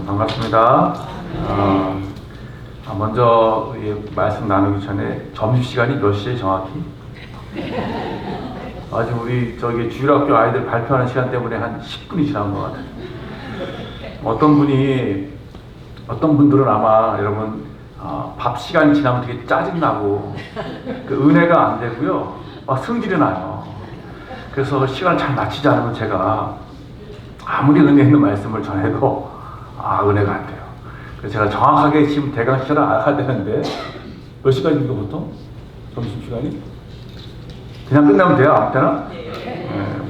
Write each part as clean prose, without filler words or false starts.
반갑습니다. 먼저 말씀 나누기 전에 점심시간이 몇 시에 정확히? 아직 우리 주일학교 아이들 발표하는 시간 때문에 한 10분이 지난 것 같아요. 어떤 분들은 아마 여러분 밥 시간이 지나면 되게 짜증나고 그 은혜가 안 되고요. 승질이 나요. 그래서 시간을 잘 맞추지 않으면 제가 아무리 은혜 있는 말씀을 전해도 은혜가 안 돼요. 그래서 제가 정확하게 지금 대강 시간을 알아야 되는데 몇 시간입니까 보통? 점심시간이? 그냥 끝나면 돼요? 아무 때나? 네,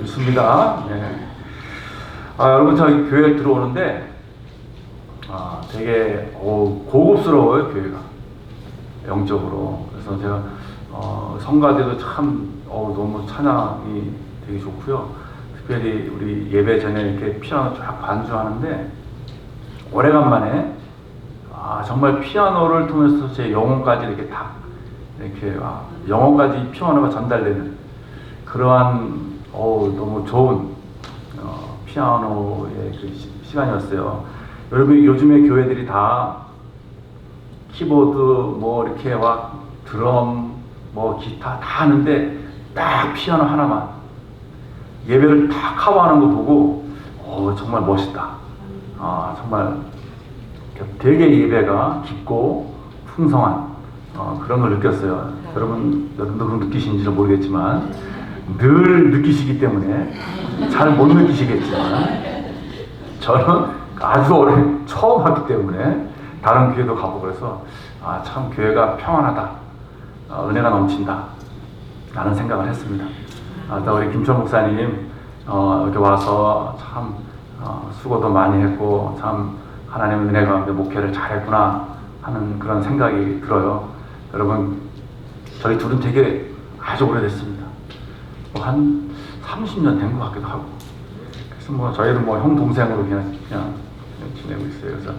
믿습니다. 네. 여러분 저희 교회에 들어오는데 되게 고급스러워요 교회가 영적으로. 그래서 제가 성가대도 참 너무 찬양이 되게 좋고요. 특별히 우리 예배 전에 이렇게 피아노 쫙 반주하는데 오래간만에 정말 피아노를 통해서 제 영혼까지 이렇게 영혼까지 피아노가 전달되는 그러한 너무 좋은 피아노의 그 시간이었어요. 여러분 요즘에 교회들이 다 키보드 이렇게 드럼 기타 다 하는데 딱 피아노 하나만 예배를 다 커버하는 거 보고 정말 멋있다. 정말 되게 예배가 깊고 풍성한 그런 걸 느꼈어요. 여러분도 그런 느끼시는지는 모르겠지만 늘 느끼시기 때문에 잘 못 느끼시겠지만 저는 아주 처음 왔기 때문에 다른 교회도 가보고 그래서 참 교회가 평안하다, 은혜가 넘친다 라는 생각을 했습니다. 또 우리 김천 목사님 이렇게 와서 참 수고도 많이 했고 참 하나님의 은혜 가운데 목회를 잘했구나 하는 그런 생각이 들어요. 여러분 저희 둘은 되게 아주 오래됐습니다. 한 30년 된 것 같기도 하고. 그래서 저희는 형 동생으로 그냥 지내고 있어요. 그래서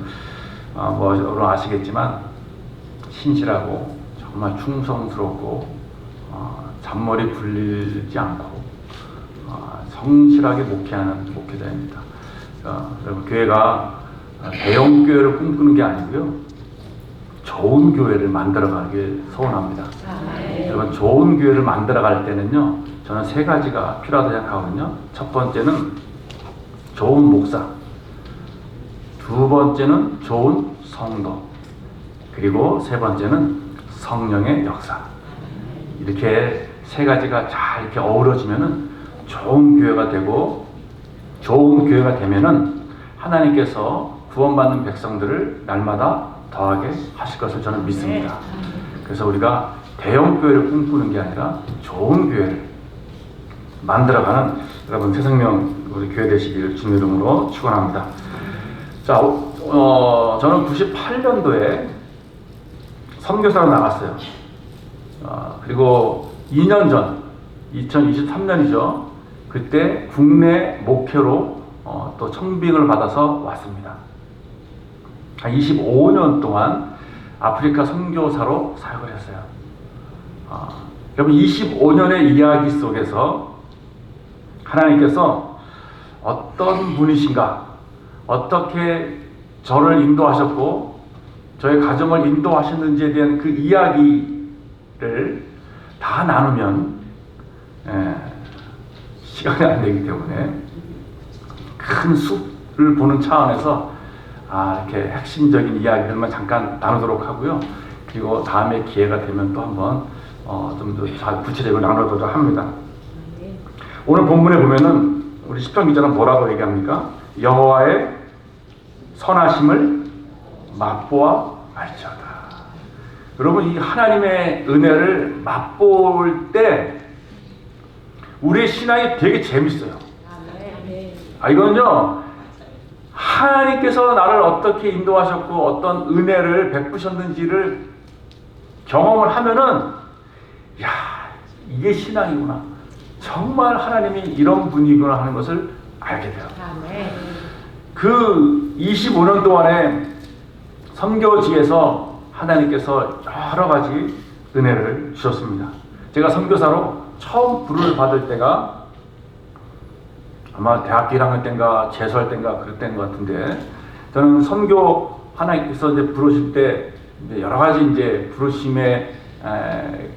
여러분 아시겠지만 신실하고 정말 충성스럽고 잔머리 굴리지 않고 성실하게 목회하는 목회자입니다. 여러분 교회가 대형 교회를 꿈꾸는 게 아니고요, 좋은 교회를 만들어가길 소원합니다. 여러분 좋은 교회를 만들어갈 때는요, 저는 3가지가 필요하다고 생각하거든요. 첫 번째는 좋은 목사, 두 번째는 좋은 성도, 그리고 세 번째는 성령의 역사. 이렇게 3가지가 잘 이렇게 어우러지면은 좋은 교회가 되고, 좋은 교회가 되면은 하나님께서 구원받는 백성들을 날마다 더하게 하실 것을 저는 믿습니다. 그래서 우리가 대형 교회를 꿈꾸는 게 아니라 좋은 교회를 만들어가는 여러분 새생명 우리 교회 되시길 주님 이름으로 축원합니다. 자, 저는 98년도에 선교사로 나갔어요. 그리고 2년 전, 2023년이죠. 그때 국내 목회로 또 청빙을 받아서 왔습니다. 한 25년 동안 아프리카 선교사로 사역을 했어요. 여러분 25년의 이야기 속에서 하나님께서 어떤 분이신가, 어떻게 저를 인도하셨고 저의 가정을 인도하셨는지에 대한 그 이야기를 다 나누면 시간이 안 되기 때문에 큰 숲을 보는 차원에서 이렇게 핵심적인 이야기들만 잠깐 나누도록 하고요. 그리고 다음에 기회가 되면 또 한번 좀 더 구체적으로 나누도록 합니다. 오늘 본문에 보면은 우리 시편 기자는 뭐라고 얘기합니까? 여호와의 선하심을 맛보아 알지어다. 여러분 이 하나님의 은혜를 맛볼 때 우리의 신앙이 되게 재밌어요. 이건요, 하나님께서 나를 어떻게 인도하셨고 어떤 은혜를 베푸셨는지를 경험을 하면은 이게 신앙이구나, 정말 하나님이 이런 분이구나 하는 것을 알게 돼요. 그 25년 동안에 선교지에서 하나님께서 여러 가지 은혜를 주셨습니다. 제가 선교사로 처음 부름을 받을 때가 아마 대학교 1학년 때인가 재수할 때인가 그랬던 것 같은데, 저는 선교 하나님께서 이제 부르실 때 이제 여러 가지 이제 부르심의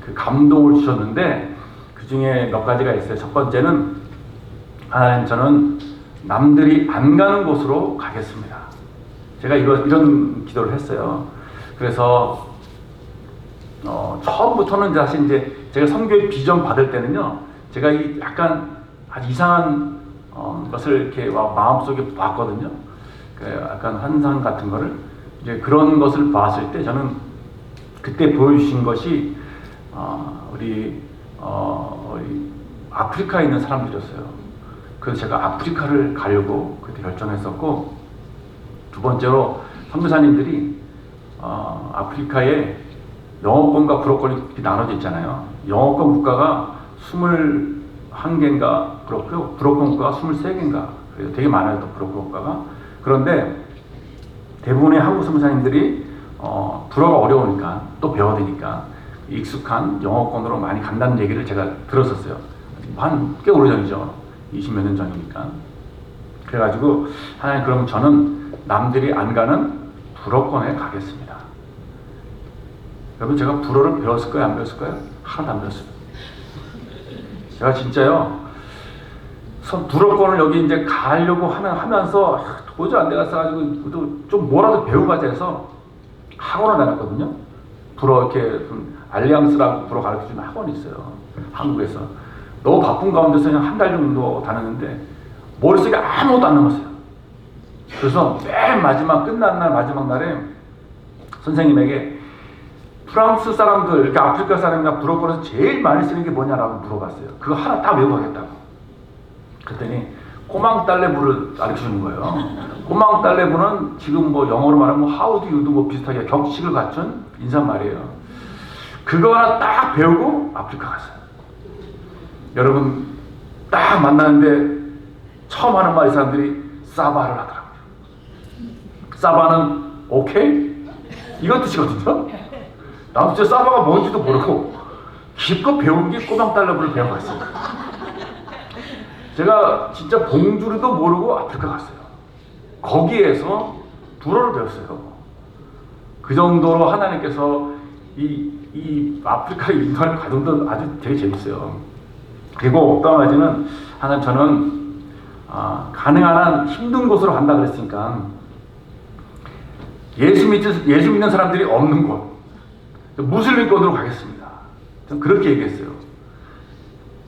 그 감동을 주셨는데 그 중에 몇 가지가 있어요. 첫 번째는 하나님, 저는 남들이 안 가는 곳으로 가겠습니다. 제가 이런 기도를 했어요. 그래서 처음부터는 사실 이제 제가 선교의 비전 받을 때는요, 제가 이 약간 아주 이상한 것을 이렇게 마음속에 봤거든요. 약간 환상 같은 거를, 이제 그런 것을 봤을 때 저는 그때 보여주신 것이 우리 아프리카에 있는 사람들이었어요. 그래서 제가 아프리카를 가려고 그때 결정했었고, 두 번째로 선교사님들이 아프리카에 영어권과 불어권이 나눠져 있잖아요. 영어권 국가가 21개인가 불어권 국가가 23개인가, 되게 많아요, 또 불어권 국가가. 그런데 대부분의 한국 선교사님들이 불어가 어려우니까 또 배워야 되니까 익숙한 영어권으로 많이 간다는 얘기를 제가 들었었어요. 한 꽤 오래전이죠. 20몇 년 전이니까. 그래가지고 하나님, 그럼 저는 남들이 안 가는 불어권에 가겠습니다. 여러분, 제가 불어를 배웠을까요? 안 배웠을까요? 하나도 안 배웠어요. 제가 진짜요, 불어권을 여기 이제 가려고 하면서 도저히 안 돼가지고 좀 뭐라도 배우고 가자 해서 학원을 다녔거든요. 불어 이렇게 알리앙스라고 불어 가르쳐주는 학원이 있어요, 한국에서. 너무 바쁜 가운데서 그냥 한 달 정도 다녔는데 머릿속에 아무것도 안 남았어요. 그래서 맨 마지막, 끝난 날 마지막 날에 선생님에게 프랑스 사람들, 이렇게 아프리카 사람이나 불어권에서 제일 많이 쓰는 게 뭐냐라고 물어봤어요. 그거 하나 다 외우고 가겠다고. 그랬더니 꼬망딸레부를 가르쳐주는 거예요. 꼬망딸레부는 지금 뭐 영어로 말하면 how do you do 뭐 비슷하게 격식을 갖춘 인사말이에요. 그거 하나 딱 배우고 아프리카 갔어요. 여러분, 딱 만나는데 처음 하는 말이 사람들이 사바를 하더라고요. 사바는 오케이? 이런 뜻이거든요. 나도 진짜 사바가 뭔지도 모르고 기껏 배운 게 꼬망딸레부를 배워갔어요. 제가 진짜 봉주르도 모르고 아프리카 갔어요. 거기에서 불어를 배웠어요. 그 정도로 하나님께서 이 아프리카에 인도하는 과정도 아주 되게 재밌어요. 그리고 또 한 가지는, 하나님, 저는 가능한 한 힘든 곳으로 간다 그랬으니까 예수 믿는 사람들이 없는 곳, 무슬림권으로 가겠습니다. 저는 그렇게 얘기했어요.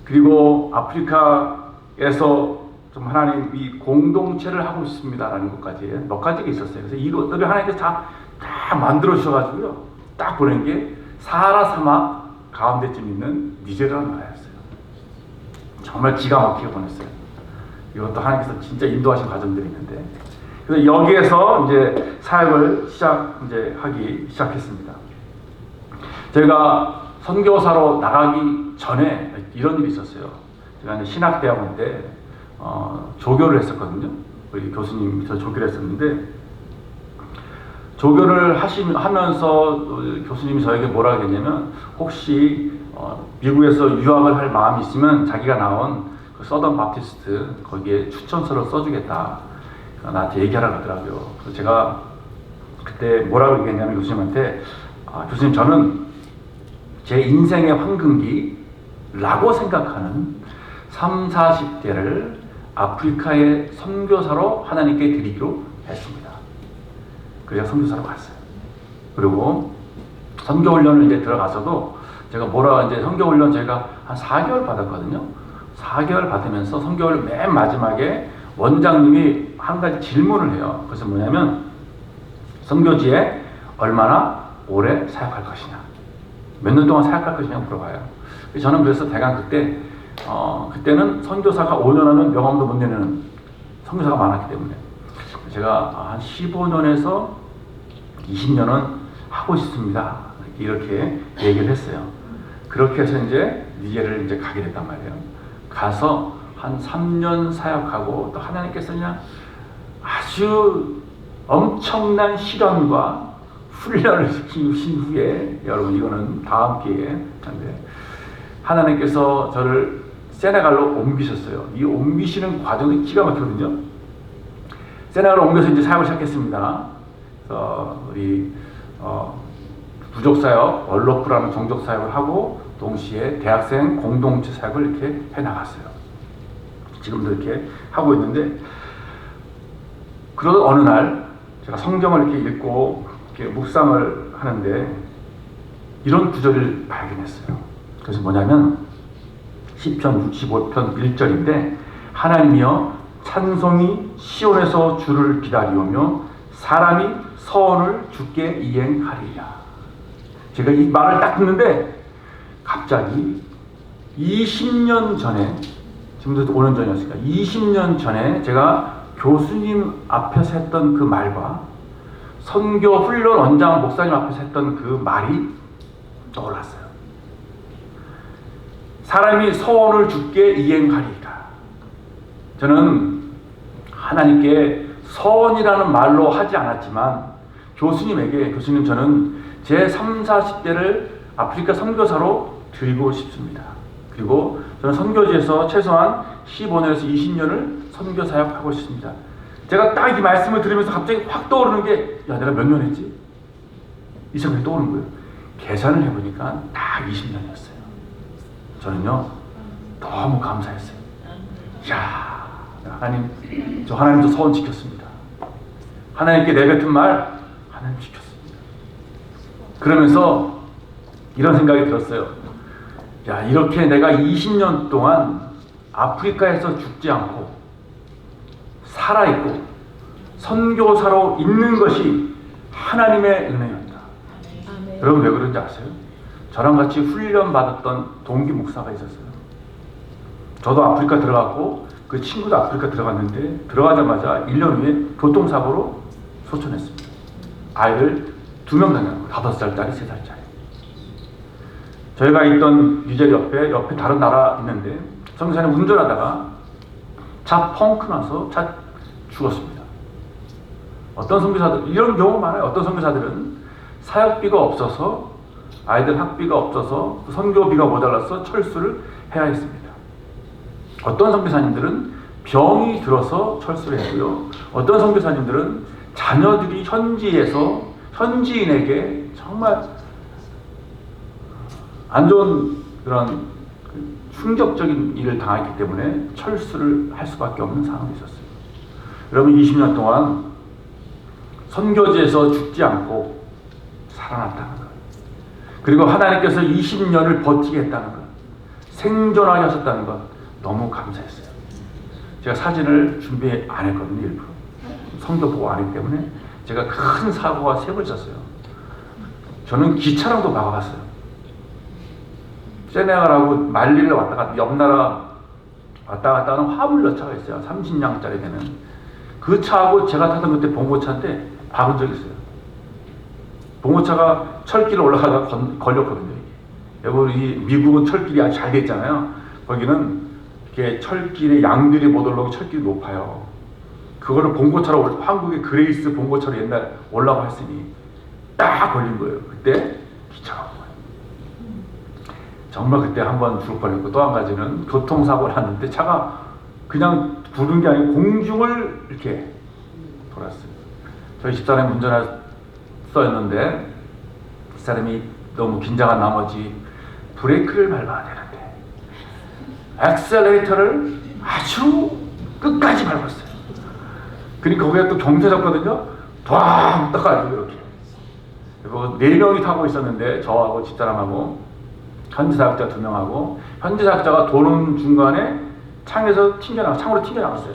그리고 아프리카에서 좀 하나님 이 공동체를 하고 싶습니다라는 것까지 몇 가지가 있었어요. 그래서 이것들을 하나님께서 다 만들어 주셔가지고요, 딱 보낸 게 사하라 사막 가운데쯤 있는 니제르라는 나라였어요. 정말 기가 막히게 보냈어요. 이것도 하나님께서 진짜 인도하신 과정들이 있는데, 그래서 여기에서 이제 사역을 하기 시작했습니다. 제가 선교사로 나가기 전에 이런 일이 있었어요. 제가 이제 신학대학원 때 조교를 했었거든요. 우리 교수님, 저 조교를 했었는데, 조교를 하면서 교수님이 저에게 뭐라 그랬냐면, 혹시 미국에서 유학을 할 마음이 있으면 자기가 나온 그 서던 바티스트 거기에 추천서를 써주겠다, 나한테 얘기하라 그러더라고요. 그래서 제가 그때 뭐라고 얘기했냐면, 교수님한테 교수님, 저는 제 인생의 황금기라고 생각하는 30, 40대를 아프리카의 선교사로 하나님께 드리기로 했습니다. 그래서 선교사로 갔어요. 그리고 선교훈련을 이제 들어가서도 제가 이제 선교훈련 제가 한 4개월 받았거든요. 4개월 받으면서 선교훈련 맨 마지막에 원장님이 한 가지 질문을 해요. 그래서 뭐냐면, 선교지에 얼마나 오래 사역할 것이냐, 몇 년 동안 사역할 것이냐 물어봐요. 저는 그래서 대강 그때는 선교사가 5년 하면 명함도 못 내는 선교사가 많았기 때문에 제가 한 15년에서 20년은 하고 싶습니다, 이렇게 얘기를 했어요. 그렇게 해서 이제 니제를 이제 가게 됐단 말이에요. 가서 한 3년 사역하고, 또 하나님께서 그냥 아주 엄청난 시련과 훈련을 시키신 후에, 여러분 이거는 다음 기회에 한데, 하나님께서 저를 세네갈로 옮기셨어요. 이 옮기시는 과정이 기가 막히거든요. 세네갈로 옮겨서 이제 사역을 시작했습니다. 그래서 우리 부족사역, 월로프라는 종족사역을 하고 동시에 대학생 공동체 사역을 이렇게 해나갔어요. 지금도 이렇게 하고 있는데, 그러던 어느 날 제가 성경을 이렇게 읽고 이렇게 묵상을 하는데 이런 구절을 발견했어요. 그래서 뭐냐면 시편 65편 1절인데, 하나님이여 찬송이 시온에서 주를 기다리오며 사람이 서원을 주께 이행하리라. 제가 이 말을 딱 듣는데 갑자기 20년 전에, 지금도 5년 전이었으니까 20년 전에 제가 교수님 앞에서 했던 그 말과 선교 훈련 원장 목사님 앞에서 했던 그 말이 떠올랐어요. 사람이 서원을 주께 이행하리라. 저는 하나님께 서원이라는 말로 하지 않았지만 교수님 저는 제 3, 40대를 아프리카 선교사로 드리고 싶습니다. 그리고 저는 선교지에서 최소한 15년에서 20년을 선교 사역하고 싶습니다. 제가 딱 이 말씀을 들으면서 갑자기 확 떠오르는 게, 야, 내가 몇 년 했지? 이 생각이 떠오르는 거예요. 계산을 해보니까 딱 20년이었어요. 저는요, 너무 감사했어요. 야, 하나님, 저 하나님도 서원 지켰습니다. 하나님께 내뱉은 말, 하나님 지켰습니다. 그러면서 이런 생각이 들었어요. 야, 이렇게 내가 20년 동안 아프리카에서 죽지 않고 살아있고 선교사로 있는 것이 하나님의 은혜였다. 여러분 왜 그런지 아세요? 저랑 같이 훈련받았던 동기 목사가 있었어요. 저도 아프리카 들어갔고 그 친구도 아프리카 들어갔는데 들어가자마자 1년 후에 교통사고로 소천했습니다. 아이를 2명 낳았고 5살짜리, 3살짜리. 저희가 있던 뉴젤 옆에 다른 나라 있는데 선교사님 운전하다가 차 펑크 나서 차 죽었습니다. 어떤 선교사들, 이런 경우 많아요. 어떤 선교사들은 사역비가 없어서, 아이들 학비가 없어서, 선교비가 모자라서 철수를 해야 했습니다. 어떤 선교사님들은 병이 들어서 철수를 했고요. 어떤 선교사님들은 자녀들이 현지에서 현지인에게 정말 안 좋은 그런 충격적인 일을 당했기 때문에 철수를 할 수밖에 없는 상황이 있었어요. 여러분 20년 동안 선교지에서 죽지 않고 살아났다는 것, 그리고 하나님께서 20년을 버티게 했다는 것, 생존하게 하셨다는 것, 너무 감사했어요. 제가 사진을 준비 안 했거든요. 일부러 성교 보고 안 했기 때문에. 제가 큰 사고가 3번 있었어요. 저는 기차랑도 막아봤어요. 세네갈하고 말리를 왔다 갔다, 옆 나라 왔다 갔다 하는 화물열차가 있어요. 30량짜리 되는. 그 차하고 제가 타던 그때 봉고차인데 박은 적이 있어요. 봉고차가 철길을 올라가다가 걸렸거든요. 여러분, 이 미국은 철길이 아주 잘 돼 있잖아요. 거기는 이렇게 철길에 양들이 못 올라오고 철길이 높아요. 그거를 봉고차로, 한국의 그레이스 봉고차로 옛날 올라가 했으니 딱 걸린 거예요. 그때 기차가 온 거예요. 정말 그때 한번 죽을 뻔했고, 또 한 가지는 교통사고를 했는데 차가 그냥 부른 게 아니고 공중을 이렇게 돌았어요. 저희 집사람이 운전했었는데 그 사람이 너무 긴장한 나머지 브레이크를 밟아야 되는데 엑셀레이터를 아주 끝까지 밟았어요. 그러니까 거기에 또 경사졌거든요. dwi 떠가지고 이렇게. 그리고 4명이 타고 있었는데 저하고 집사람하고 현지 사역자 2명하고, 현지 사역자가 도는 중간에 창으로 튕겨나갔어요.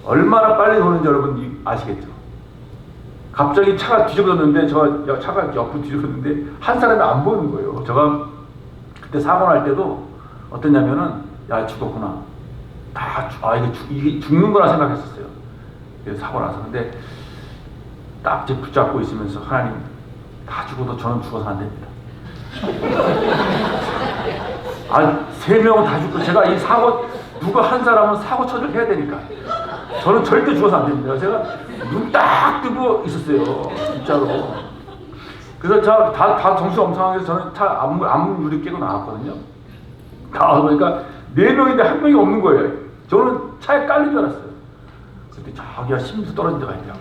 얼마나 빨리 도는지 여러분 아시겠죠? 갑자기 차가 뒤집어졌는데, 차가 옆으로 뒤집어졌는데 한 사람이 안 보이는 거예요. 제가 그때 사고 날 때도 어땠냐면은, 야, 죽었구나. 이게 죽는 거라 생각했었어요. 그래서 사고 나서. 근데 딱 이제 붙잡고 있으면서, 하나님, 다 죽어도 저는 죽어서 안 됩니다. 3명은 다 죽고, 제가 이 사고, 누가 한 사람은 사고 처리를 해야 되니까 저는 절대 죽어서 안 됩니다. 제가 눈 딱 뜨고 있었어요, 진짜로. 그래서 다 정신 엄청나게 저는 차 앞문 유리 깨고 나왔거든요. 다 보니까 4명인데 1명이 없는 거예요. 저는 차에 깔린 줄 알았어요. 그때 저기가 심수 떨어진 데가 있대요.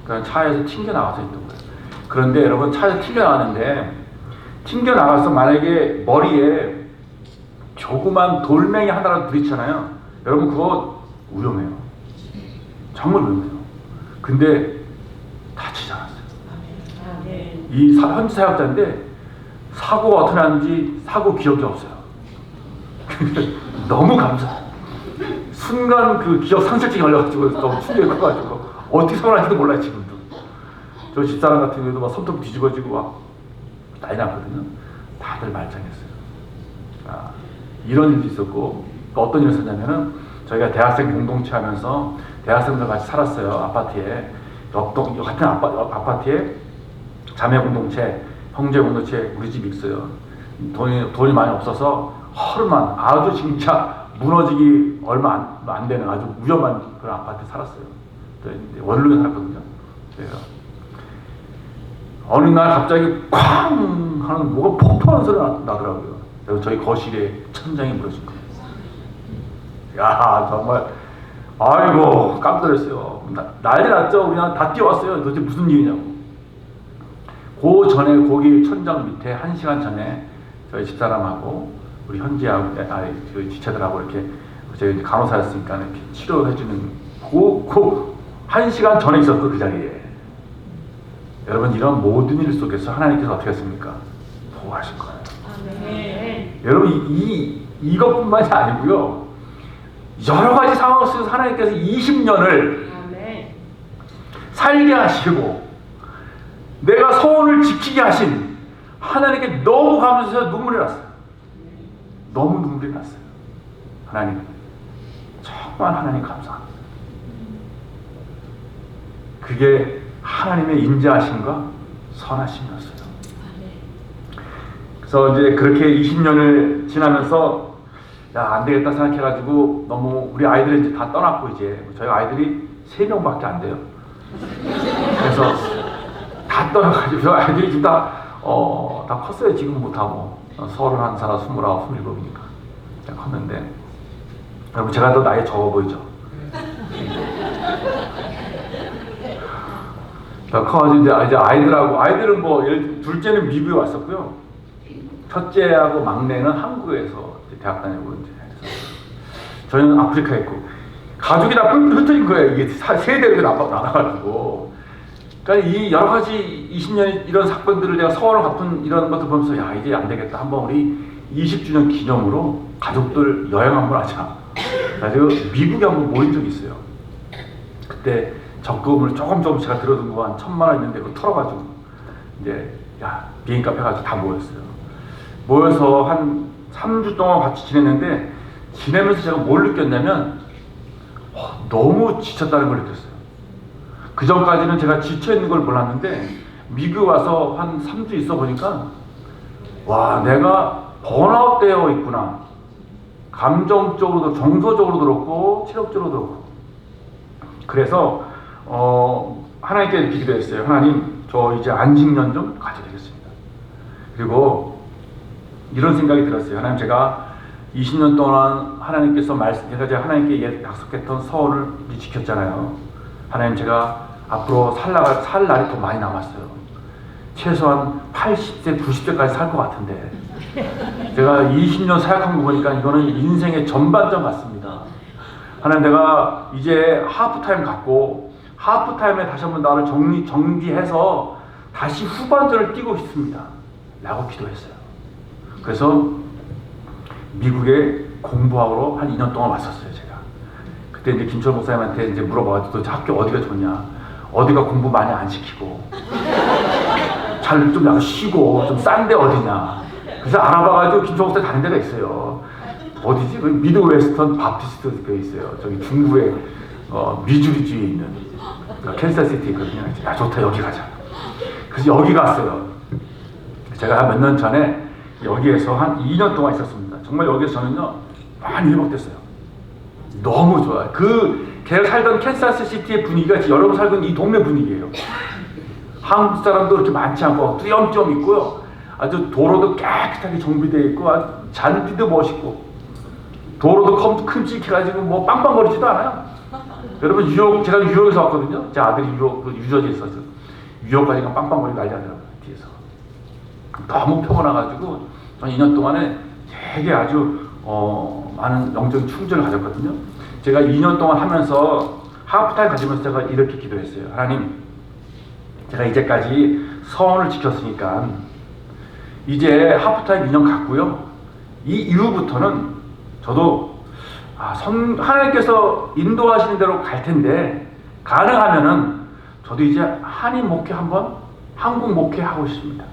그러니까 차에서 튕겨 나가서 있던 거예요. 그런데 여러분 차에서 튕겨 나가는데 튕겨 나가서 만약에 머리에 조그만 돌멩이 하나라도 부딪히잖아요. 여러분 그거 위험해요. 정말 위험해요. 근데 다치지 않았어요. 이 현지 사역자인데 사고가 어떻게 났는지 사고 기억이 없어요. 너무 감사해요. 순간 그 기억 상실증이 걸려가지고 너무 충격이 커가지고 어떻게 살아난지도 몰라요 지금도. 저 집사람 같은 경우도 막 손톱 뒤집어지고 막 난리 났거든요. 다들 말짱했어요. 이런 일도 있었고 또 어떤 일이 있었냐면은 저희가 대학생 공동체 하면서 대학생들 같이 살았어요. 아파트에 옆동 같은 아파트에 자매 공동체, 형제 공동체 우리 집이 있어요. 돈이 많이 없어서 허름한 아주 진짜 무너지기 얼마 안 되는 아주 위험한 그런 아파트에 살았어요. 원룸에 살았거든요. 그래서 어느 날 갑자기 쾅 하는 뭐가 폭발하는 소리가 나더라고요. 그래서 저희 거실에 천장이 무너진 거예요. 야 정말 아이고 깜짝 놀랐어요. 난리 났죠. 그냥 다 뛰어왔어요. 도대체 무슨 일이냐고. 그 전에 거기 천장 밑에 1시간 전에 저희 집사람하고 우리 현지하고 저희 지체들하고 이렇게 저희 이제 간호사였으니까 이렇게 치료해주는 그 1시간 전에 있었어 그 자리에. 여러분 이런 모든 일 속에서 하나님께서 어떻게 했습니까? 보호하실 거예요. 네. 여러분 이것뿐만이 아니고요. 여러 가지 상황 속에서 하나님께서 20년을 살게 하시고 내가 소원을 지키게 하신 하나님께 너무 감사해서 눈물이 났어요. 너무 눈물이 났어요. 하나님 정말 하나님 감사합니다. 그게 하나님의 인자하심과 선하심이었어요. 그래서 이제 그렇게 20년을 지나면서 야 안되겠다 생각해가지고 너무 우리 아이들이 이제 다 떠났고 이제 저희 아이들이 3명밖에 안 돼요. 그래서 다 떠나가지고 저희 아이들이 지금 다 컸어요. 지금 못하고 31살, 29, 27이니까 컸는데 여러분 제가 더 나이 적어 보이죠? 커가지고 이제 아이들은 뭐 둘째는 미국에 왔었고요. 첫째하고 막내는 한국에서 대학 다니고 이제 저희는 아프리카에 있고 가족이 다 흩어진 거예요. 이게 세대로 나눠가지고. 그러니까 이 여러 가지 20년 이런 사건들을 내가 서원을 갚은 이런 것들 보면서 야 이제 안 되겠다. 한번 우리 20주년 기념으로 가족들 여행 한번 하자. 그래서 미국에 한번 모인 적이 있어요. 그때 적금을 조금 제가 들어둔 거 한 1,000만 원 있는데 그거 털어가지고 이제 야 비행기 카페 가서 다 모였어요. 모여서 한 3주 동안 같이 지냈는데 지내면서 제가 뭘 느꼈냐면 너무 지쳤다는 걸 느꼈어요. 그 전까지는 제가 지쳐있는 걸 몰랐는데 미국 와서 한 3주 있어 보니까 와 내가 번아웃 되어 있구나. 감정적으로도 정서적으로도 그렇고 체력적으로도 그렇고. 그래서 하나님께 기도했어요. 하나님 저 이제 안식년 좀 가져야 되겠습니다. 그리고 이런 생각이 들었어요. 하나님 제가 20년 동안 하나님께서 제가 하나님께 약속했던 서원을 지켰잖아요. 하나님 제가 앞으로 살 날이 더 많이 남았어요. 최소한 80세, 90세까지 살 것 같은데 제가 20년 사역한 거 보니까 이거는 인생의 전반전 같습니다. 하나님 내가 이제 하프타임 갖고 하프타임에 다시 한번 나를 정지해서 다시 후반전을 뛰고 싶습니다. 라고 기도했어요. 그래서 미국에 공부하러 한 2년 동안 왔었어요, 제가. 그때 이제 김철 목사님한테 이제 물어봐가지고 너 학교 어디가 좋냐? 어디가 공부 많이 안 시키고 잘 좀 약간 쉬고 좀 싼데 어디냐? 그래서 알아봐가지고 김철 목사님 다른 데가 있어요. 어디지? 미드웨스턴 바프티스트 교회 있어요. 저기 중부에 미주리주에 있는 캔사시티 있거든요. 야 좋다 여기 가자. 그래서 여기 갔어요. 제가 몇 년 전에 여기에서 한 2년 동안 있었습니다. 정말 여기서 저는요 많이 회복됐어요. 너무 좋아요. 걔가 살던 캔사스시티의 분위기가 여러분 살던 이 동네 분위기예요. 한국 사람도 그렇게 많지 않고 뚜염뚜염 있고요. 아주 도로도 깨끗하게 정비되어 있고 아주 잔디도 멋있고 도로도 큼직해가지고 뭐 빵빵거리지도 않아요. 여러분 제가 뉴욕에서 왔거든요. 제 아들이 유저지에 있어서 뉴욕까지 빵빵거리고 난리 나더라고요. 뒤에서 너무 피곤해가지고 저는 2년 동안에 되게 아주 많은 영적인 충전을 가졌거든요. 제가 2년 동안 하면서 하프타임 가지면서 제가 이렇게 기도했어요. 하나님, 제가 이제까지 서원을 지켰으니까 이제 하프타임 2년 갔고요. 이 이후부터는 저도 하나님께서 인도하시는 대로 갈 텐데 가능하면은 저도 이제 한인 목회 한번 한국 목회 하고 싶습니다.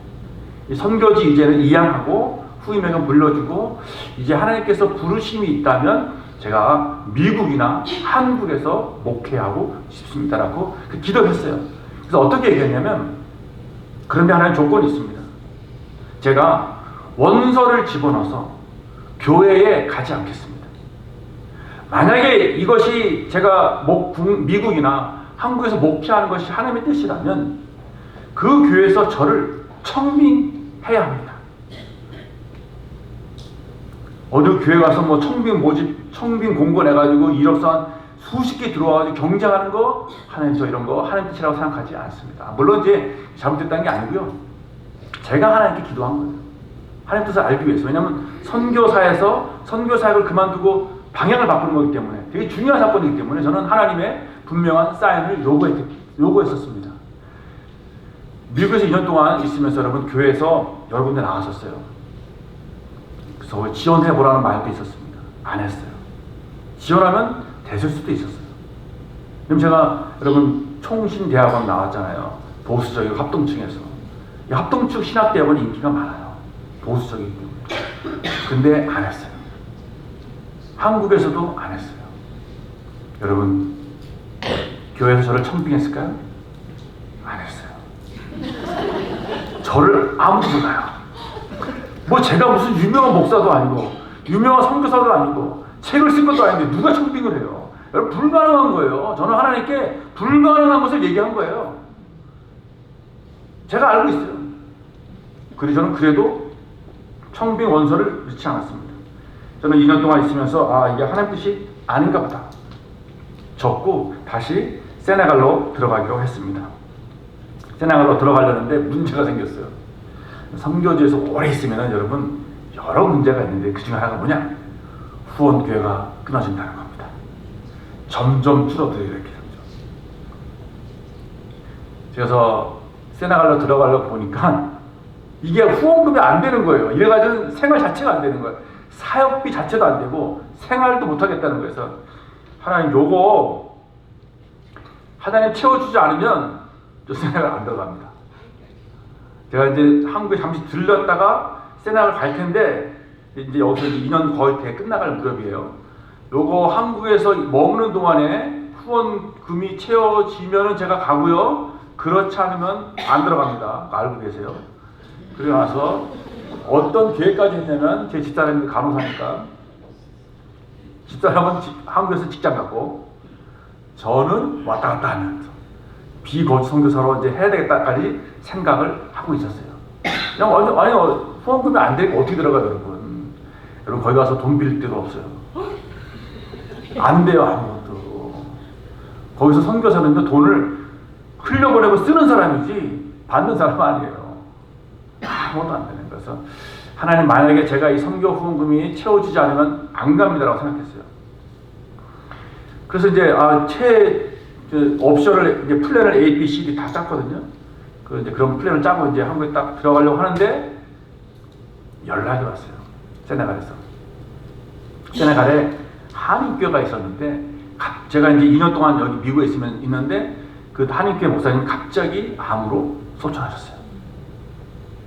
이 선교지 이제는 이양하고 후임에게 물려주고 이제 하나님께서 부르심이 있다면 제가 미국이나 한국에서 목회하고 싶습니다라고 기도를 했어요. 그래서 어떻게 얘기했냐면, 그런데 하나의 조건이 있습니다. 제가 원서를 집어넣어서 교회에 가지 않겠습니다. 만약에 이것이 제가 미국이나 한국에서 목회하는 것이 하나님의 뜻이라면 그 교회에서 저를 청빙해야 합니다. 어느 교회 가서 뭐 청빙 공고 내가지고 이력서 한 수십 개 들어와가지고 경쟁하는 거, 하나님 저 이런 거 하나님 뜻이라고 생각하지 않습니다. 물론 이제 잘못됐다는 게 아니고요. 제가 하나님께 기도한 거예요. 하나님 뜻을 알기 위해서. 왜냐하면 선교사에서 선교사역을 그만두고 방향을 바꾸는 거기 때문에 되게 중요한 사건이기 때문에 저는 하나님의 분명한 사인을 요구했었습니다. 미국에서 2년 동안 있으면서 여러분 교회에서 여러 군데 나갔었어요. 그래서 지원해보라는 말도 있었습니다. 안 했어요. 지원하면 됐을 수도 있었어요. 그럼 제가 여러분 총신대학원 나왔잖아요. 보수적이고 합동층에서. 이 합동층 신학대학원이 인기가 많아요. 보수적이기 때문에. 근데 안 했어요. 한국에서도 안 했어요. 여러분 교회에서 저를 청빙했을까요? 안 했어요. 저를 아무도 몰라요. 뭐 제가 무슨 유명한 목사도 아니고 유명한 선교사도 아니고 책을 쓴 것도 아닌데 누가 청빙을 해요? 여러분 불가능한 거예요. 저는 하나님께 불가능한 것을 얘기한 거예요. 제가 알고 있어요. 그래서 저는 그래도 청빙 원서를 넣지 않았습니다. 저는 2년 동안 있으면서 이게 하나님 뜻이 아닌가 보다 적고 다시 세네갈로 들어가기로 했습니다. 세네갈로 들어가려는데 문제가 생겼어요. 선교지에서 오래 있으면 여러분 여러 문제가 있는데 그 중에 하나가 뭐냐? 후원교회가 끊어진다는 겁니다. 점점 줄어들어요. 이렇게 점점. 그래서 세네갈로 들어가려고 보니까 이게 후원금이 안 되는 거예요. 이래가지고 생활 자체가 안 되는 거예요. 사역비 자체도 안 되고 생활도 못 하겠다는 거예요. 그래서 하나님 요거 하나님 채워주지 않으면 저 세네갈 안 들어갑니다. 제가 이제 한국에 잠시 들렸다가 세네갈 갈 텐데 이제 여기서 2년 거의 대 끝나갈 무렵이에요. 요거 한국에서 머무는 동안에 후원금이 채워지면은 제가 가고요. 그렇지 않으면 안 들어갑니다. 알고 계세요. 그리고 나서 어떤 계획까지 했냐면 제 집사람이 간호사니까 집사람은 한국에서 직장 갖고 저는 왔다 갔다 하면서 비거주 선교사로 이제 해야 되겠다까지 생각을 하고 있었어요. 그냥 아니 후원금이 안 되고 어떻게 들어가요, 여러분? 여러분 거기 가서 돈 빌릴 데도 없어요. 안 돼요, 아무것도. 거기서 선교사는 돈을 흘려보내고 쓰는 사람이지 받는 사람 아니에요. 아무것도 안 되는 거예요. 그래서 하나님 만약에 제가 이 선교 후원금이 채워지지 않으면 안 갑니다라고 생각했어요. 그래서 이제 옵션을 이제 플랜을 A, B, C, D 다 짰거든요. 이제 그런 플랜을 짜고 이제 한국에 딱 들어가려고 하는데 연락이 왔어요. 세네갈에서. 세네갈에 한인교회가 있었는데 제가 이제 2년 동안 여기 미국에 있는데 그 한인교회 목사님이 갑자기 암으로 소천하셨어요.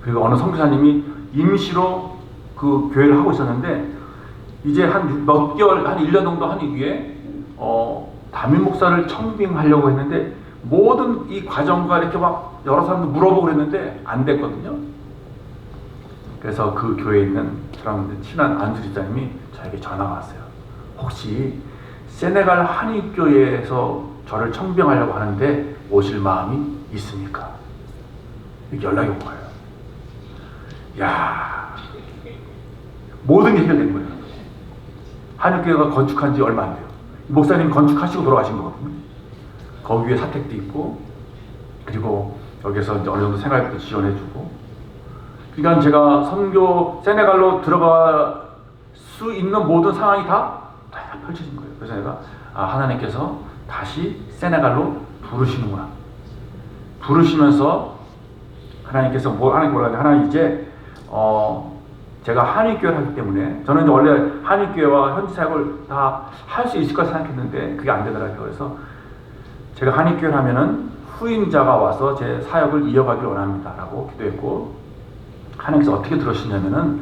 그리고 어느 선교사님이 임시로 그 교회를 하고 있었는데 이제 한 몇 개월, 한 1년 정도 한 이후에 담임 목사를 청빙하려고 했는데 모든 이 과정과 이렇게 막 여러 사람들 물어보고 그랬는데 안 됐거든요. 그래서 그 교회에 있는 저랑 친한 안수 집사님이 저에게 전화가 왔어요. 혹시 세네갈 한인교회에서 저를 청빙하려고 하는데 오실 마음이 있습니까? 이렇게 연락이 온 거예요. 야, 모든 게 해결된 거예요. 한인교회가 건축한 지 얼마 안 돼요. 목사님 건축하시고 돌아가신 거거든요. 거기 위에 사택도 있고, 그리고 여기서 이제 어느 정도 생활비도 지원해주고. 그러니까 제가 선교 세네갈로 들어갈 수 있는 모든 상황이 다 펼쳐진 거예요. 그래서 내가 하나님께서 다시 세네갈로 부르시는구나. 부르시면서 하나님께서 하나님 뭐라 하냐, 하나님 이제 제가 한인교회를 하기 때문에, 저는 이제 원래 한인교회와 현지 사역을 다 할 수 있을 까 생각했는데 그게 안 되더라고요. 그래서 제가 한인교회를 하면은 후임자가 와서 제 사역을 이어가길 원합니다 라고 기도했고, 하나님께서 어떻게 들으시냐면은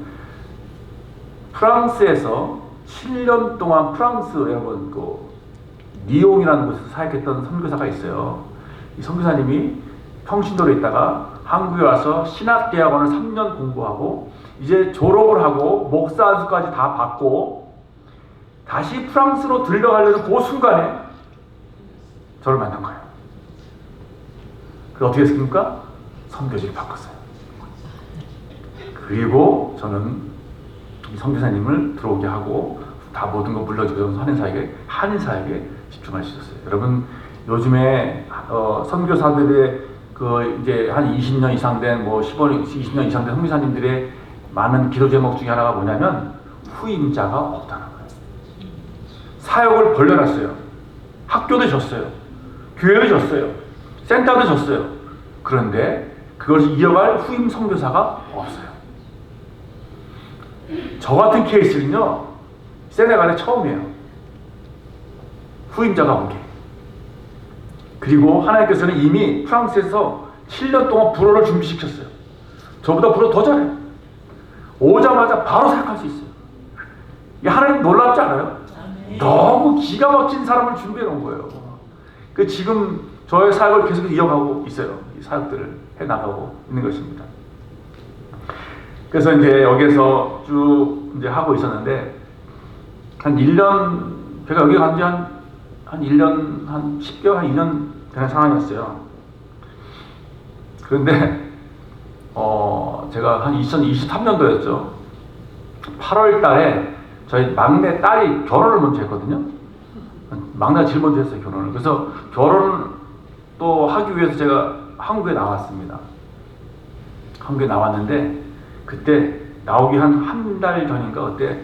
프랑스에서 7년 동안 프랑스, 여러분 그 리옹이라는 곳에서 사역했던 선교사가 있어요. 이 선교사님이 평신도로 있다가 한국에 와서 신학대학원을 3년 공부하고 이제 졸업을 하고 목사 안수까지 다 받고 다시 프랑스로 들려가려는 그 순간에 저를 만난 거예요. 그래서 어떻게 했습니까? 선교지를 바꿨어요. 그리고 저는 이 선교사님을 들어오게 하고 다 모든 거 물려주고 한인사에게 집중할 수 있었어요. 여러분, 요즘에 선교사들의 그 이제 한 20년 이상 된 20년 이상 된 선교사님들의 많은 기도 제목 중에 하나가 뭐냐면 후임자가 없다는 거예요. 사역을 벌려놨어요. 학교도 줬어요. 교회도 줬어요. 센터도 줬어요. 그런데 그것을 이어갈 후임 선교사가 없어요. 저 같은 케이스는요, 세네갈에 처음이에요. 후임자가 온 게. 그리고 하나님께서는 이미 프랑스에서 7년 동안 불어를 준비시켰어요. 저보다 불어 더 잘해요. 오자마자 바로 사역할 수 있어요. 하나님 놀랍지 않아요? 너무 기가 막힌 사람을 준비해 놓은 거예요. 그 지금 저의 사역을 계속 이어가고 있어요. 이 사역들을 해 나가고 있는 것입니다. 그래서 이제 여기에서 쭉 이제 하고 있었는데, 한 1년, 제가 여기 간 지 한 1년, 한 10개월, 한 2년 되는 상황이었어요. 그런데, 제가 한 2023년도였죠. 8월 달에 저희 막내 딸이 결혼을 먼저 했거든요. 막내가 제일 먼저 했어요, 결혼을. 그래서 결혼을 또 하기 위해서 제가 한국에 나왔습니다. 한국에 나왔는데, 그때 나오기 한 달 전인가 그때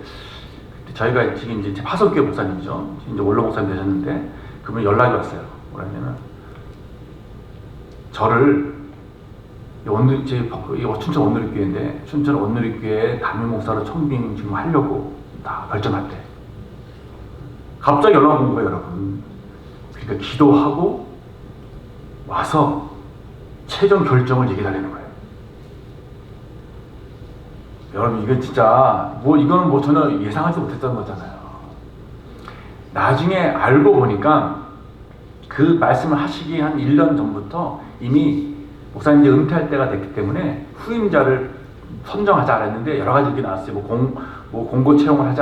저희가 지금 이제 화성교회 목사님이죠. 이제 원로 목사님 되셨는데 그분이 연락이 왔어요. 뭐냐면 저를 춘천 온누리교회인데 춘천 온누리교회 담임 목사로 청빙 지금 하려고 다 결정했대. 갑자기 연락 온 거예요, 여러분. 그러니까 기도하고 와서 최종 결정을 얘기해달라는 거예요. 여러분, 이건 진짜 이거는 전혀 예상하지 못했던 거잖아요. 나중에 알고 보니까 그 말씀을 하시기 한 1년 전부터 이미 목사님이 은퇴할 때가 됐기 때문에 후임자를 선정하자 했는데 여러 가지 얘기 나왔어요. 공고 채용을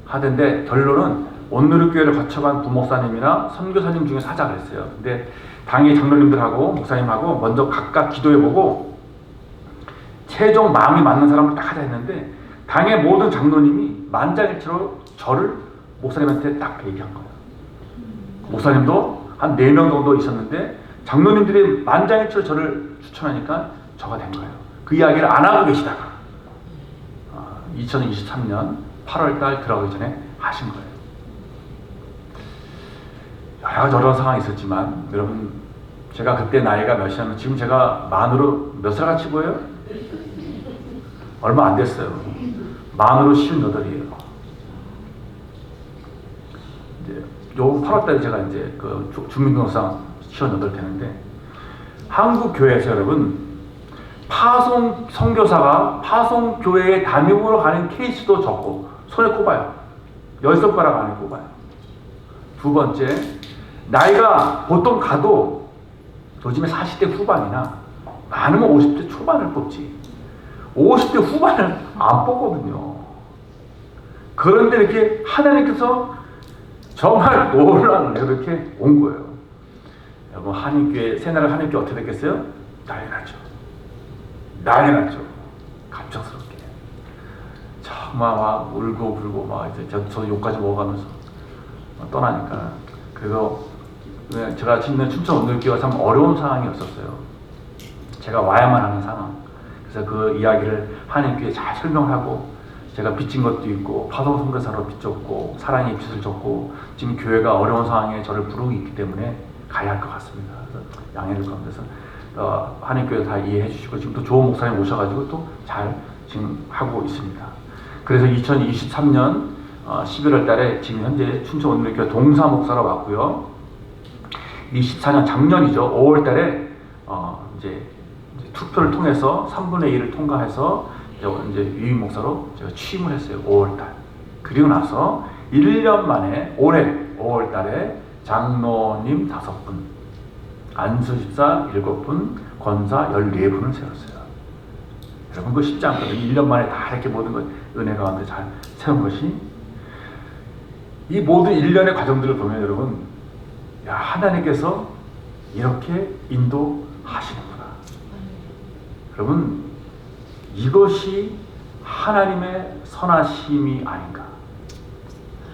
하던데 결론은 온누리교회를 거쳐간 부목사님이나 선교사님 중에서 하자 그랬어요. 근데 당의 장로님들하고 목사님하고 먼저 각각 기도해보고 최종 마음이 맞는 사람을 딱 하자 했는데 당의 모든 장로님이 만장일치로 저를 목사님한테 딱 얘기한 거예요. 목사님도 한 4명 정도 있었는데 장로님들이 만장일치로 저를 추천하니까 저가 된 거예요. 그 이야기를 안 하고 계시다가 2023년 8월달 들어가기 전에 하신 거예요. 여러 가지 어려운 상황이 있었지만 여러분, 제가 그때 나이가 몇이냐면 지금 제가 만으로 몇 살 같이 보여요? 얼마 안 됐어요. 만으로 58이에요. 이제 요 8월달에 제가 이제 그 주민등록상 58 되는데, 한국 교회에서 여러분 파송 선교사가 파송 교회에 담임으로 가는 케이스도 적고 손에 꼽아요. 10손가락 안에 꼽아요. 두 번째, 나이가 보통 가도 요즘에 40대 후반이나 많으면 50대 초반을 뽑지 50대 후반을 안 뽑거든요. 그런데 이렇게 하나님께서 정말 놀라운 이렇게 온 거예요. 여러분, 한인교회, 새나라 한인교회 어떻게 됐겠어요? 난리 났죠. 난리 났죠. 갑작스럽게. 정말 막 울고 불고 막 이제 저도 욕까지 먹어가면서 떠나니까. 그래서 제가 있는 춘천 온누리교회가 참 어려운 상황이었었어요. 제가 와야만 하는 상황. 그래서 그 이야기를 하나님께 잘 설명하고, 제가 빚진 것도 있고 파송 선교사로 빚졌고 사랑의 빚을 졌고 지금 교회가 어려운 상황에 저를 부르고 있기 때문에 가야 할 것 같습니다. 그래서 양해를 구합니다. 하나님교회 다 이해해 주시고 지금 또 좋은 목사님 오셔가지고 또 잘 지금 하고 있습니다. 그래서 2023년 11월 달에 지금 현재 춘천 온누리교회 동사 목사로 왔고요. 24년 작년이죠. 5월 달에 이제 투표를 통해서 3분의 1을 통과해서 이제 유임 목사로 제가 취임을 했어요. 5월 달. 그리고 나서 1년 만에 올해 5월 달에 장로님 5분, 안수집사 7분, 권사 14분을 세웠어요. 여러분 그거 쉽지 않거든요. 1년 만에 다 이렇게 모든 것 은혜 가운데 잘 세운 것이, 이 모든 1년의 과정들을 보면 여러분, 야, 하나님께서 이렇게 인도하시는구나. 여러분, 이것이 하나님의 선하심이 아닌가.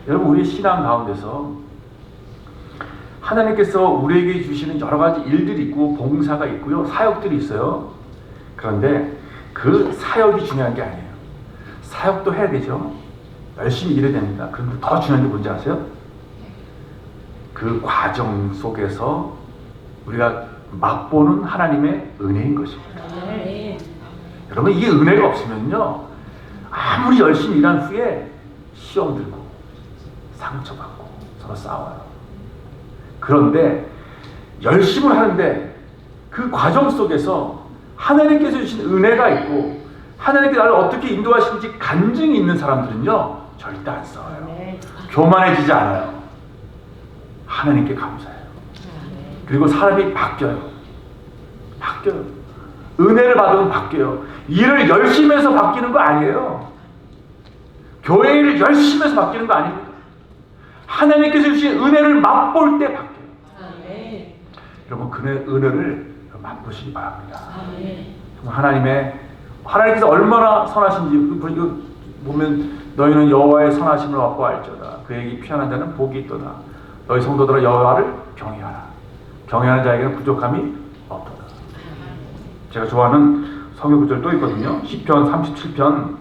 여러분, 우리 신앙 가운데서 하나님께서 우리에게 주시는 여러 가지 일들이 있고 봉사가 있고요, 사역들이 있어요. 그런데 그 사역이 중요한 게 아니에요. 사역도 해야 되죠. 열심히 일해야 됩니다. 그런데 더 중요한 게 뭔지 아세요? 그 과정 속에서 우리가 맛보는 하나님의 은혜인 것입니다. 여러분, 이게 은혜가 없으면요, 아무리 열심히 일한 후에 시험 들고 상처받고 서로 싸워요. 그런데 열심히 하는데 그 과정 속에서 하나님께서 주신 은혜가 있고 하나님께 나를 어떻게 인도하시는지 간증이 있는 사람들은요, 절대 안 싸워요. 교만해지지 않아요. 하나님께 감사해요. 그리고 사람이 바뀌어요. 은혜를 받으면 바뀌어요. 일을 열심히 해서 바뀌는 거 아니에요. 교회 일을 열심히 해서 바뀌는 거 아닙니다. 하나님께서 주신 은혜를 맛볼 때 바뀌어요. 여러분, 그 은혜를 맛보시기 바랍니다. 하나님께서 얼마나 선하신지 보면, 너희는 여호와의 선하심을 맛보 알지어다. 그에게 피하는 자는 복이 있도다. 너희 성도들아 여호와를 경외하라. 경외하는 자에게는 부족함이 없도다. 제가 좋아하는 성경 구절 또 있거든요. 시편 37편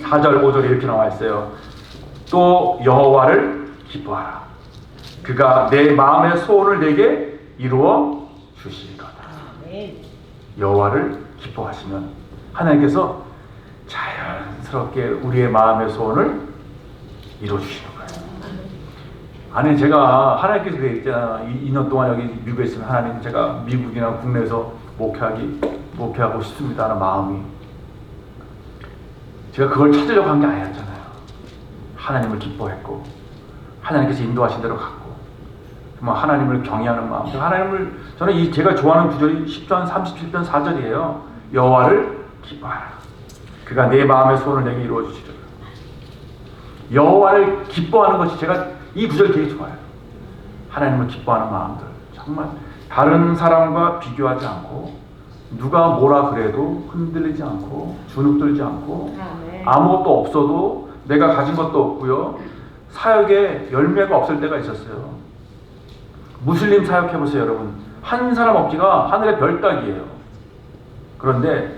4절 5절에 이렇게 나와 있어요. 또 여호와를 기뻐하라. 그가 내 마음의 소원을 내게 이루어 주실 거다. 여호와를 기뻐하시면 하나님께서 자연스럽게 우리의 마음의 소원을 이루어 주시는 거예요. 아니, 제가 하나님께서 그랬잖아. 2년 동안 여기 미국에 있으면 하나님, 제가 미국이나 국내에서 목회하고 싶습니다 하는 마음이, 제가 그걸 찾으려고 한 게 아니었잖아요. 하나님을 기뻐했고 하나님께서 인도하신 대로 갔고, 정말 하나님을 경외하는 마음. 저는 제가 좋아하는 구절이 10편 37편 4절이에요. 여호와를 기뻐하라. 그가 내 마음의 소원을 내게 이루어 주시리라. 여호와를 기뻐하는 것이, 제가 이 구절이 되게 좋아요. 하나님을 기뻐하는 마음들, 정말 다른 사람과 비교하지 않고, 누가 뭐라 그래도 흔들리지 않고 주눅들지 않고, 아무것도 없어도 내가 가진 것도 없고요, 사역에 열매가 없을 때가 있었어요. 무슬림 사역해보세요. 여러분, 한 사람 없기가 하늘의 별 따기예요. 그런데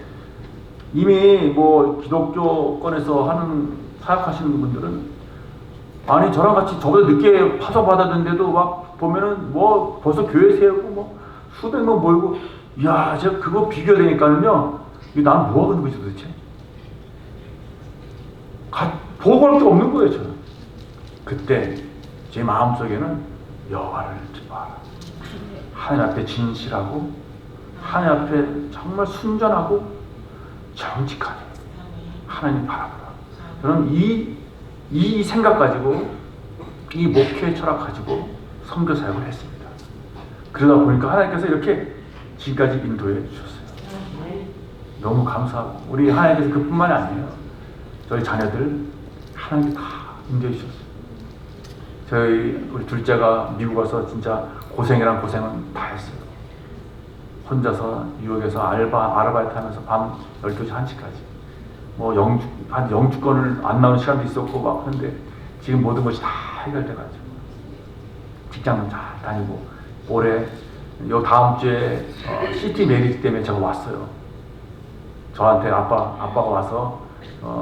이미 기독교권에서 하는 사역하시는 분들은, 아니, 저랑 같이 저보다 늦게 파송 받았는데도 막 보면은 벌써 교회 세우고 수백 명 모이고, 이야, 제가 그거 비교되니까는요, 나는 뭐 하는 거지 도대체? 보고할 게 없는 거예요, 저는. 그때 제 마음속에는 여호와를 기뻐하라. 하나님 앞에 진실하고, 하나님 앞에 정말 순전하고 정직하게 하나님 바라보라. 저는 이 생각 가지고, 이 목회 철학 가지고 선교 사역을 했습니다. 그러다 보니까 하나님께서 이렇게 지금까지 인도해 주셨어요. 너무 감사하고, 우리 하나님께서 그뿐만이 아니에요. 저희 자녀들 하나님께 다 인도해 주셨어요. 우리 둘째가 미국 와서 진짜 고생이란 고생은 다 했어요. 혼자서 뉴욕에서 아르바이트 하면서 밤 12시 1시까지 영주권을 안 나오는 시간도 있었고 막. 그런데 지금 모든 것이 다 해결돼가지고 직장 잘 다니고 올해 요 다음 주에 시티 메리지 때문에 제가 왔어요. 저한테 아빠가 와서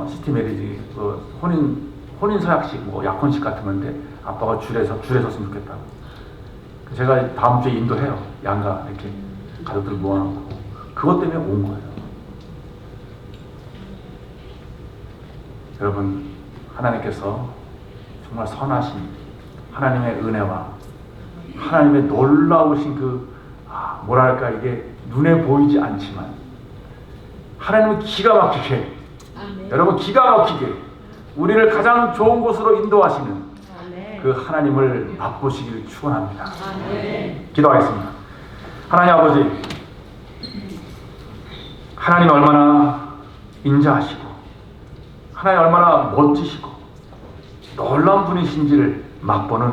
시티 메리지 혼인 서약식 뭐 약혼식 같은 건데 아빠가 줄에 섰으면 좋겠다고. 제가 다음 주에 인도해요. 양가 이렇게 가족들 모아놓고 그것 때문에 온 거예요. 여러분, 하나님께서 정말 선하신 하나님의 은혜와 하나님의 놀라우신 뭐랄까 이게 눈에 보이지 않지만 하나님은 기가 막히게 여러분 기가 막히게 우리를 가장 좋은 곳으로 인도하시는 그 하나님을 맛보시기를 축원합니다. 기도하겠습니다. 하나님 아버지, 하나님 얼마나 인자하시고 하나님 얼마나 멋지시고 놀라운 분이신지를 맛보는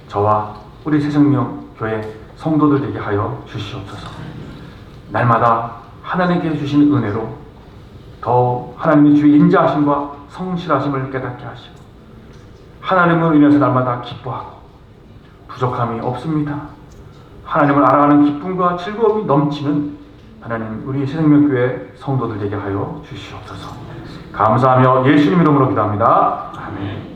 저와 우리 새생명교회 성도들 되게 하여 주시옵소서. 날마다 하나님께 주신 은혜로 더 하나님의 주의 인자하심과 성실하심을 깨닫게 하시고 하나님을 인해서 날마다 기뻐하고 부족함이 없습니다. 하나님을 알아가는 기쁨과 즐거움이 넘치는 하나님 우리 새생명교회 성도들 되게 하여 주시옵소서. 감사하며 예수님 이름으로 기도합니다. 아멘.